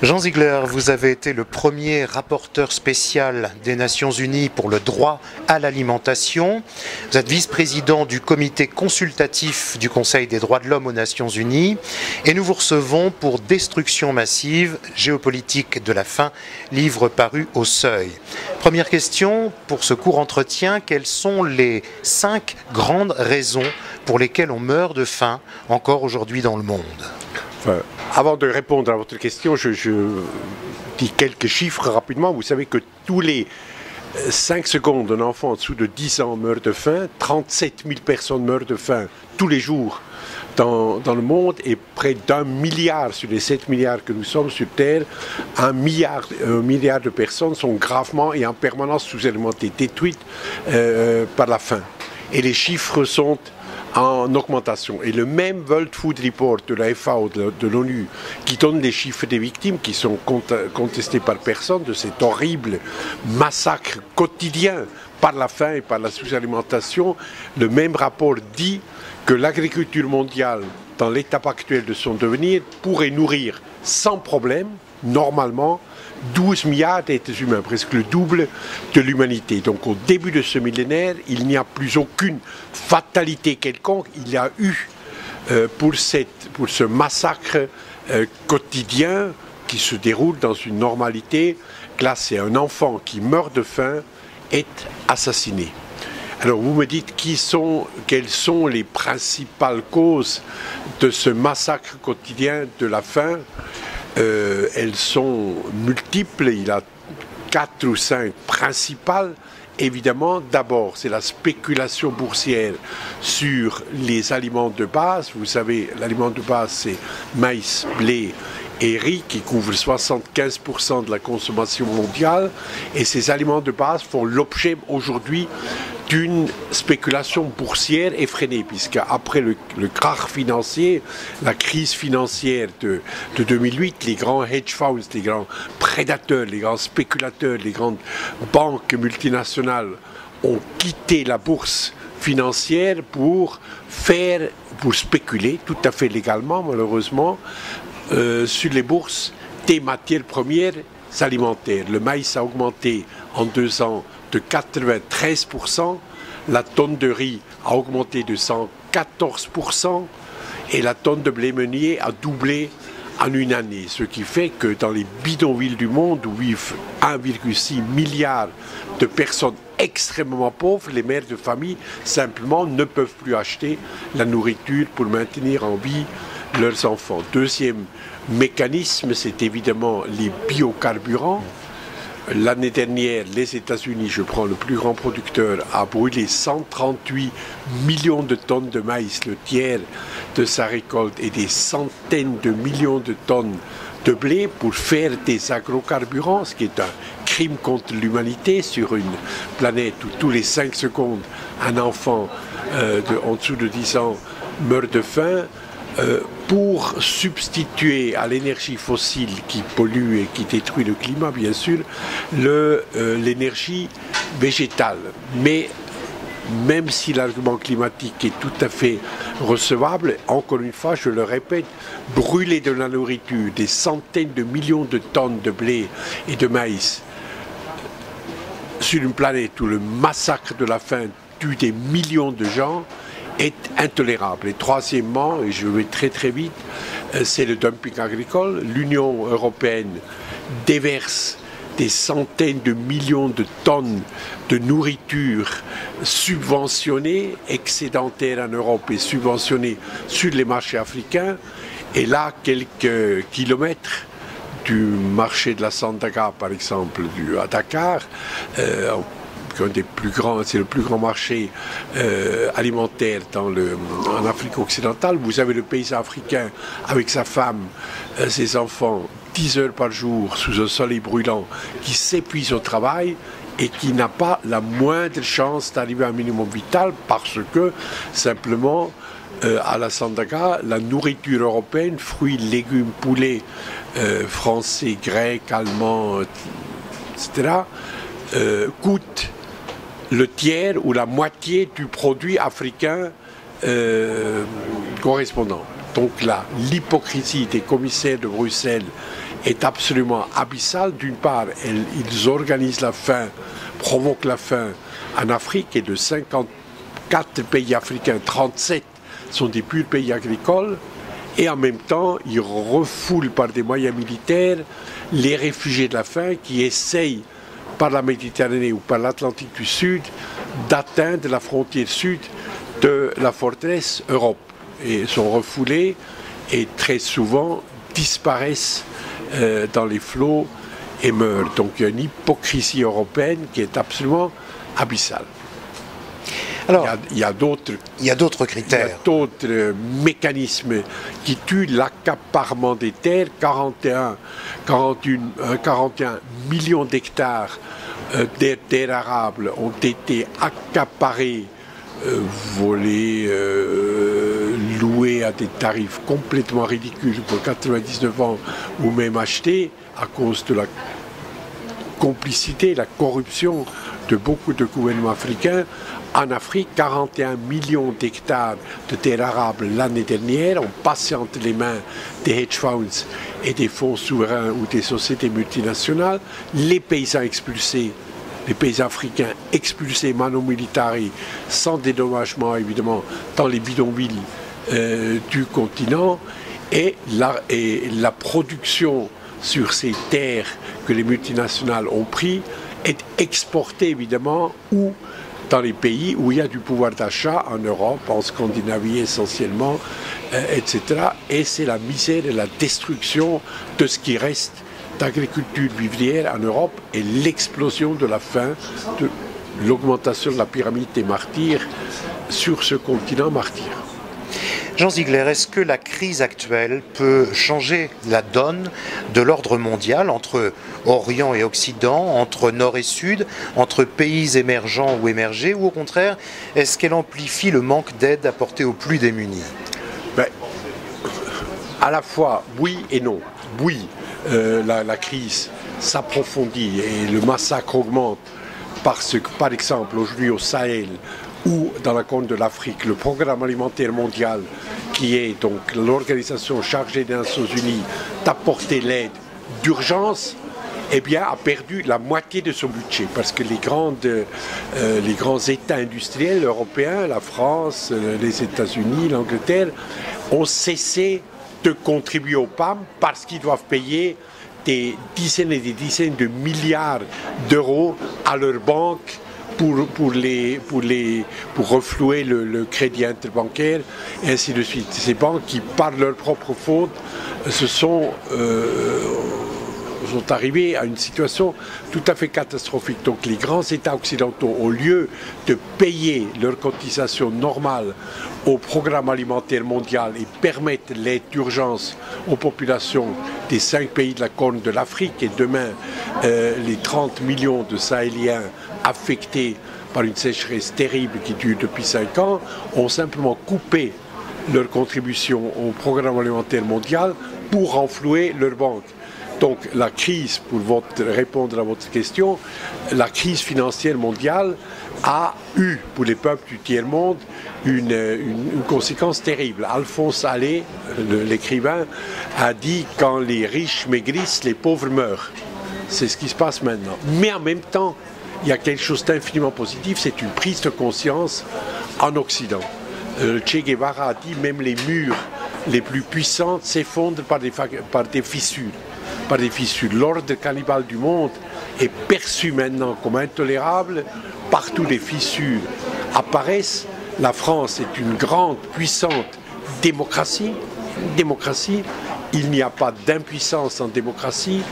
Jean Ziegler, vous avez été le premier rapporteur spécial des Nations Unies pour le droit à l'alimentation. Vous êtes vice-président du comité consultatif du Conseil des droits de l'homme aux Nations Unies. Et nous vous recevons pour Destruction massive, géopolitique de la faim, livre paru au Seuil. Première question, pour ce court entretien, quelles sont les 5 grandes raisons pour lesquelles on meurt de faim encore aujourd'hui dans le monde ? Avant de répondre à votre question, je dis quelques chiffres rapidement. Vous savez que tous les 5 secondes, un enfant en dessous de 10 ans meurt de faim. 37 000 personnes meurent de faim tous les jours dans le monde, et près d'1 milliard sur les 7 milliards que nous sommes sur Terre, 1 milliard de personnes sont gravement et en permanence sous-alimentées, détruites par la faim. Et les chiffres sont en augmentation. Et le même World Food Report de la FAO, de l'ONU, qui donne les chiffres des victimes qui sont contestés par personne de cet horrible massacre quotidien par la faim et par la sous-alimentation, le même rapport dit que l'agriculture mondiale, dans l'étape actuelle de son devenir, pourrait nourrir sans problème, normalement, 12 milliards d'êtres humains, presque le double de l'humanité. Donc au début de ce millénaire, il n'y a plus aucune fatalité quelconque. Il y a eu pour ce massacre quotidien qui se déroule dans une normalité classée. Un enfant qui meurt de faim est assassiné. Alors vous me dites quelles sont les principales causes de ce massacre quotidien de la faim. Elles sont multiples, il y a 4 ou 5 principales. Évidemment, d'abord, c'est la spéculation boursière sur les aliments de base. Vous savez, l'aliment de base, c'est maïs, blé et riz, qui couvrent 75% de la consommation mondiale. Et ces aliments de base font l'objet aujourd'hui d'une spéculation boursière effrénée, puisque après le krach financier, la crise financière de 2008, les grands hedge funds, les grands prédateurs, les grands spéculateurs, les grandes banques multinationales ont quitté la bourse financière pour spéculer, tout à fait légalement malheureusement, sur les bourses des matières premières alimentaires. Le maïs a augmenté en 2 ans de 93%, la tonne de riz a augmenté de 114% et la tonne de blé meunier a doublé en une année. Ce qui fait que dans les bidonvilles du monde où vivent 1,6 milliard de personnes extrêmement pauvres, les mères de famille simplement ne peuvent plus acheter la nourriture pour maintenir en vie leurs enfants. Deuxième mécanisme, c'est évidemment les biocarburants. L'année dernière, les États-Unis, je prends le plus grand producteur, a brûlé 138 millions de tonnes de maïs, le tiers de sa récolte, et des centaines de millions de tonnes de blé pour faire des agrocarburants, ce qui est un crime contre l'humanité sur une planète où tous les 5 secondes, un enfant en dessous de 10 ans meurt de faim. Pour substituer à l'énergie fossile qui pollue et qui détruit le climat, bien sûr, l'énergie végétale. Mais même si l'argument climatique est tout à fait recevable, encore une fois, je le répète, brûler de la nourriture, des centaines de millions de tonnes de blé et de maïs sur une planète où le massacre de la faim tue des millions de gens, est intolérable. Et troisièmement, et je vais très très vite, c'est le dumping agricole. L'Union européenne déverse des centaines de millions de tonnes de nourriture subventionnée, excédentaire en Europe et subventionnée sur les marchés africains. Et là, quelques kilomètres du marché de la Sandaga, par exemple, à Dakar, c'est le plus grand marché alimentaire en Afrique occidentale. Vous avez le paysan africain avec sa femme, ses enfants, 10 heures par jour sous un soleil brûlant, qui s'épuise au travail et qui n'a pas la moindre chance d'arriver à un minimum vital parce que simplement à la Sandaga, la nourriture européenne, fruits, légumes, poulets, français, grecs, allemands, etc., coûte le tiers ou la moitié du produit africain correspondant. Donc là, l'hypocrisie des commissaires de Bruxelles est absolument abyssale. D'une part, ils organisent la faim, provoquent la faim en Afrique, et de 54 pays africains, 37 sont des purs pays agricoles, et en même temps, ils refoulent par des moyens militaires les réfugiés de la faim qui essayent, par la Méditerranée ou par l'Atlantique du Sud, d'atteindre la frontière sud de la forteresse Europe, et sont refoulés et très souvent disparaissent dans les flots et meurent. Donc il y a une hypocrisie européenne qui est absolument abyssale. Alors, il y a d'autres critères. Il y a d'autres mécanismes qui tuent l'accaparement des terres. 41 millions d'hectares des terres arables ont été accaparés, volés, loués à des tarifs complètement ridicules pour 99 ans, ou même achetés à cause de la complicité, la corruption de beaucoup de gouvernements africains. En Afrique, 41 millions d'hectares de terres arables l'année dernière ont passé entre les mains des hedge funds et des fonds souverains ou des sociétés multinationales. Les paysans expulsés, les paysans africains expulsés mano militari, sans dédommagement évidemment, dans les bidonvilles du continent, et la production sur ces terres que les multinationales ont pris est exportée évidemment ou dans les pays où il y a du pouvoir d'achat, en Europe, en Scandinavie essentiellement, etc. Et c'est la misère et la destruction de ce qui reste d'agriculture vivrière en Europe, et l'explosion de la faim, de l'augmentation de la pyramide des martyrs sur ce continent martyr. Jean Ziegler, est-ce que la crise actuelle peut changer la donne de l'ordre mondial entre Orient et Occident, entre Nord et Sud, entre pays émergents ou émergés, ou au contraire, est-ce qu'elle amplifie le manque d'aide apportée aux plus démunis? À la fois oui et non. Oui, la crise s'approfondit et le massacre augmente parce que, par exemple, aujourd'hui au Sahel ou dans la Corne de l'Afrique, le Programme alimentaire mondial, qui est donc l'organisation chargée des Nations Unies d'apporter l'aide d'urgence, eh bien, a perdu la moitié de son budget, parce que les grands États industriels européens, la France, les États-Unis, l'Angleterre, ont cessé de contribuer au PAM parce qu'ils doivent payer des dizaines et des dizaines de milliards d'euros à leurs banques pour reflouer le crédit interbancaire, et ainsi de suite. Ces banques qui, par leur propre faute, sont arrivés à une situation tout à fait catastrophique. Donc les grands États occidentaux, au lieu de payer leurs cotisations normales au programme alimentaire mondial et permettre l'aide d'urgence aux populations des 5 pays de la Corne de l'Afrique, et demain les 30 millions de Sahéliens affectés par une sécheresse terrible qui dure depuis 5 ans, ont simplement coupé leur contribution au programme alimentaire mondial pour renflouer leurs banques. Donc la crise, pour répondre à votre question, la crise financière mondiale a eu pour les peuples du tiers-monde une conséquence terrible. Alphonse Allais, l'écrivain, a dit « Quand les riches maigrissent, les pauvres meurent ». C'est ce qui se passe maintenant. Mais en même temps, il y a quelque chose d'infiniment positif, c'est une prise de conscience en Occident. Che Guevara a dit « Même les murs les plus puissants s'effondrent par des fissures. » L'ordre cannibale du monde est perçu maintenant comme intolérable. Partout les fissures apparaissent. La France est une grande, puissante démocratie. Il n'y a pas d'impuissance en démocratie.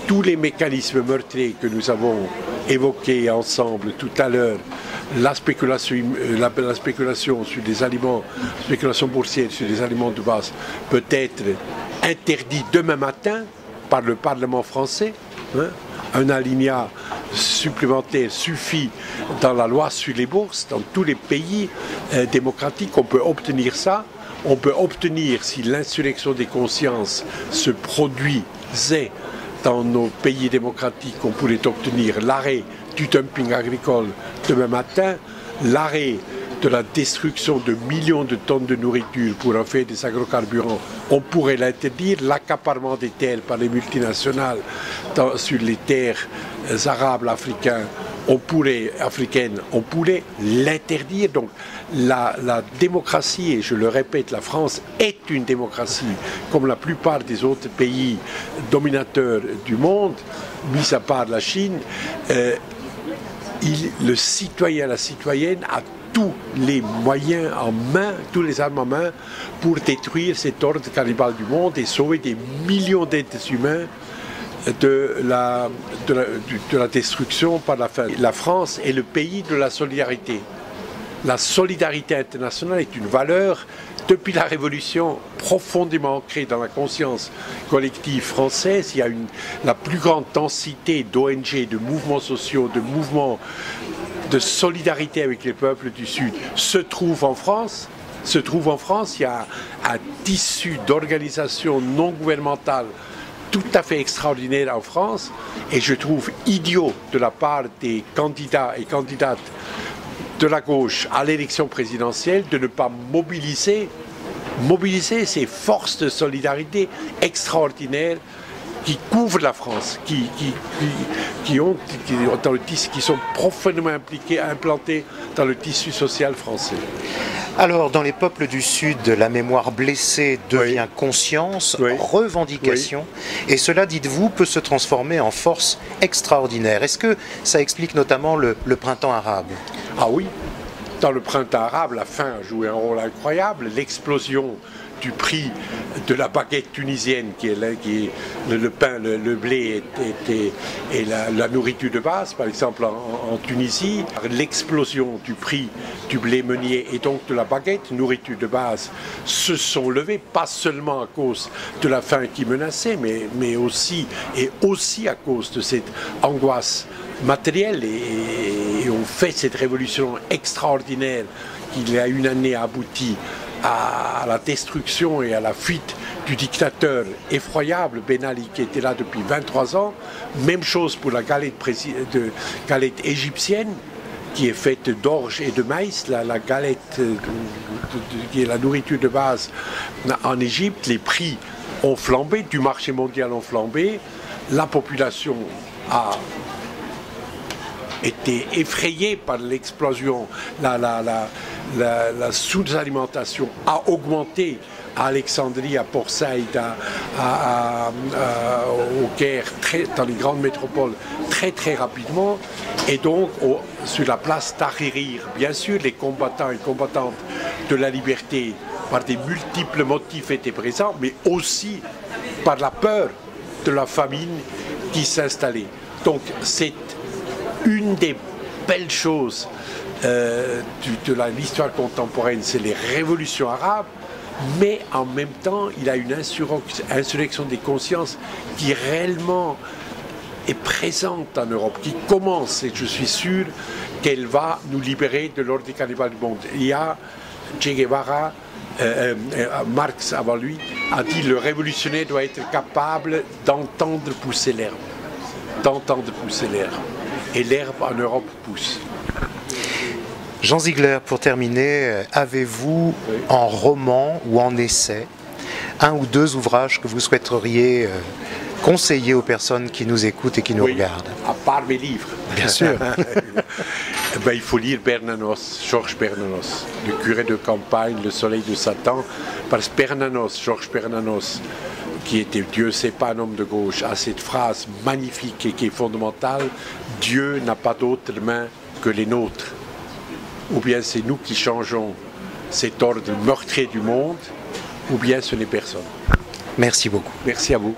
Tous les mécanismes meurtriers que nous avons évoqués ensemble tout à l'heure, la spéculation sur des aliments, spéculation boursière sur des aliments de base, peut être interdit demain matin par le Parlement français. Un alinéa supplémentaire suffit dans la loi sur les bourses. Dans tous les pays démocratiques, on peut obtenir ça. On peut obtenir, si l'insurrection des consciences se produisait dans nos pays démocratiques, on pourrait obtenir l'arrêt du dumping agricole demain matin, l'arrêt de la destruction de millions de tonnes de nourriture pour en faire des agrocarburants, on pourrait l'interdire. L'accaparement des terres par les multinationales sur les terres arables africaines, on pourrait l'interdire. Donc la démocratie, et je le répète, la France est une démocratie, comme la plupart des autres pays dominateurs du monde, mis à part la Chine. Le citoyen, la citoyenne a tous les moyens en main, tous les armes en main pour détruire cet ordre cannibale du monde et sauver des millions d'êtres humains de la destruction par la faim. La France est le pays de la solidarité. La solidarité internationale est une valeur depuis la Révolution profondément ancrée dans la conscience collective française. Il y a la plus grande densité d'ONG, de mouvements sociaux, de mouvements de solidarité avec les peuples du Sud se trouve en France. Il y a un tissu d'organisations non gouvernementales tout à fait extraordinaire en France, et je trouve idiot de la part des candidats et candidates de la gauche à l'élection présidentielle de ne pas mobiliser ces forces de solidarité extraordinaires qui couvrent la France, qui sont profondément implantés dans le tissu social français. Alors, dans les peuples du Sud, la mémoire blessée devient conscience, revendication, et cela, dites-vous, peut se transformer en force extraordinaire. Est-ce que ça explique notamment le printemps arabe? Ah oui, dans le printemps arabe, la faim a joué un rôle incroyable, l'explosion du prix de la baguette tunisienne, qui est le pain, le blé et la nourriture de base, par exemple en Tunisie. L'explosion du prix du blé meunier et donc de la baguette, nourriture de base, se sont levés, pas seulement à cause de la faim qui menaçait, mais aussi à cause de cette angoisse matérielle. Et on fait cette révolution extraordinaire qui, il y a une année, a abouti à la destruction et à la fuite du dictateur effroyable Ben Ali, qui était là depuis 23 ans. Même chose pour la galette égyptienne, qui est faite d'orge et de maïs. La galette, qui est la nourriture de base en Égypte, les prix ont flambé, du marché mondial ont flambé. La population a été effrayée par l'explosion. La sous-alimentation a augmenté à Alexandrie, à Port Saïd, au Caire, dans les grandes métropoles, très très rapidement. Et donc, sur la place Tahrir, bien sûr, les combattants et combattantes de la liberté, par des multiples motifs, étaient présents, mais aussi par la peur de la famine qui s'installait. Donc, c'est une des belles choses de l'histoire contemporaine, c'est les révolutions arabes, mais en même temps, il y a une insurrection des consciences qui réellement est présente en Europe, qui commence, et je suis sûr qu'elle va nous libérer de l'ordre cannibale du monde. Il y a Che Guevara, Marx avant lui, a dit le révolutionnaire doit être capable d'entendre pousser l'herbe. Et l'herbe en Europe pousse. Jean Ziegler, pour terminer, avez-vous en roman ou en essai un ou deux ouvrages que vous souhaiteriez conseiller aux personnes qui nous écoutent et qui nous regardent? À part mes livres. Bien sûr. Il faut lire Bernanos, Georges Bernanos, le curé de campagne, le soleil de Satan, parce que Georges Bernanos, qui était Dieu, c'est pas un homme de gauche, a cette phrase magnifique et qui est fondamentale: Dieu n'a pas d'autres mains que les nôtres. Ou bien c'est nous qui changeons cet ordre meurtrier du monde, ou bien ce n'est personne. Merci beaucoup. Merci à vous.